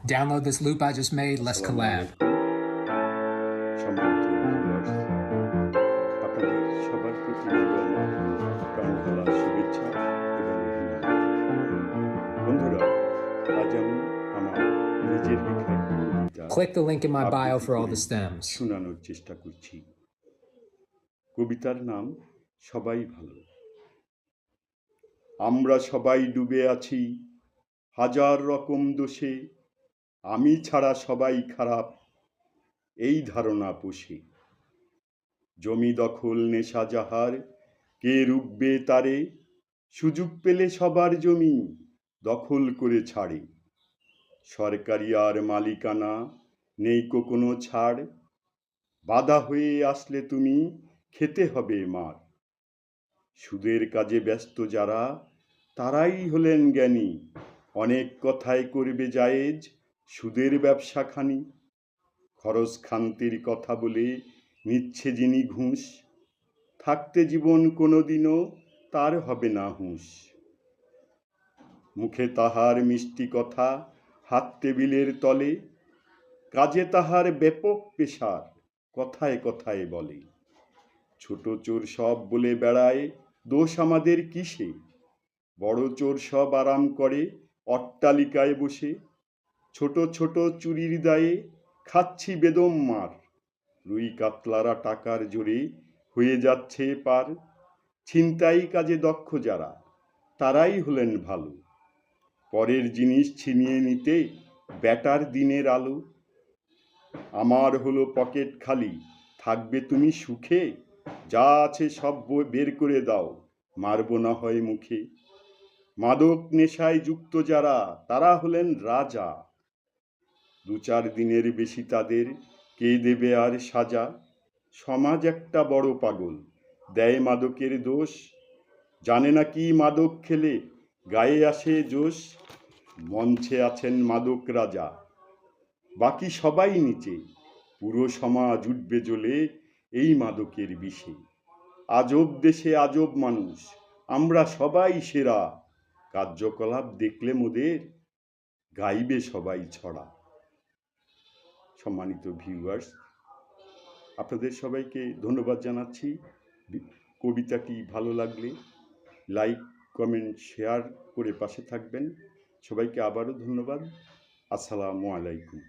Download this loop I just made, let's collab. সম্মানিত viewers, আপনাদের সবার প্রতি রইল আমার প্রাণঢালা শুভেচ্ছা এবং অভিনন্দন। বন্ধুরা, আজ আমি আমার নিজের লেখা কবিতা Click the link in my bio for all the stems. শোনানোর চেষ্টা করছি। কবিতার নাম সবাই ভালো। আমরা সবাই ডুবে আছি হাজার রকম দোষে, আমি ছাড়া সবাই খারাপ এই ধারণা পোষে। জমি দখল নেশা যাহার, কে রুখবে তারে, সুযোগ পেলে সবার জমি দখল করে ছাড়ে। সরকারি আর মালিকানা নেই কোনো ছাড়, বাধা হয়ে আসলে তুমি খেতে হবে মার। সুদের কাজে ব্যস্ত যারা তারাই হলেন জ্ঞানী, অনেক কথায় করবে জায়েজ সুদের ব্যবসাখানি। খরচ খান্তির কথা বলে নিচ্ছে যিনি ঘুষ, থাকতে জীবন কোনোদিনও তার হবে না হুঁশ। মুখে তাহার মিষ্টি কথা, হাত টেবিলের তলে, কাজে তাহার ব্যাপক পেশার কথায় কথায় বলে। ছোট চোর সব বলে বেড়ায় দোষ আমাদের কিসে, বড় চোর সব আরাম করে অট্টালিকায় বসে। ছোট ছোট চুরির দায়ে খাচ্ছি বেদম মার, রুই কাতলারা টাকার জোরে হয়ে যাচ্ছে পার। ছিনতাই কাজে দক্ষ যারা তারাই হলেন ভালো, পরের জিনিস ছিনিয়ে নিতে ব্যাটার দিনের আলো। আমার হলো পকেট খালি, থাকবে তুমি সুখে, যা আছে সব বের করে দাও, মারবো না হয় মুখে। মাদক নেশায় যুক্ত যারা তারা হলেন রাজা, দু চার দিনের বেশি তাদের কে দেবে আর সাজা। সমাজ একটা বড় পাগল, দেয় মাদকের দোষ, জানে না কি মাদক খেলে গায়ে আসে জোশ। মঞ্চে আছেন মাদক রাজা, বাকি সবাই নিচে, পুরো সমাজ উঠবে জ্বলে এই মাদকের বিষে। আজব দেশে আজব মানুষ, আমরা সবাই সেরা, কার্যকলাপ দেখলে মোদের গাইবে সবাই ছড়া। সম্মানিত ভিউয়ার্স, আপনাদের সবাইকে ধন্যবাদ জানাচ্ছি। কবিতাটি ভালো লাগলে লাইক, কমেন্ট, শেয়ার করে পাশে থাকবেন। সবাইকে আবারও ধন্যবাদ। আসসালামু আলাইকুম।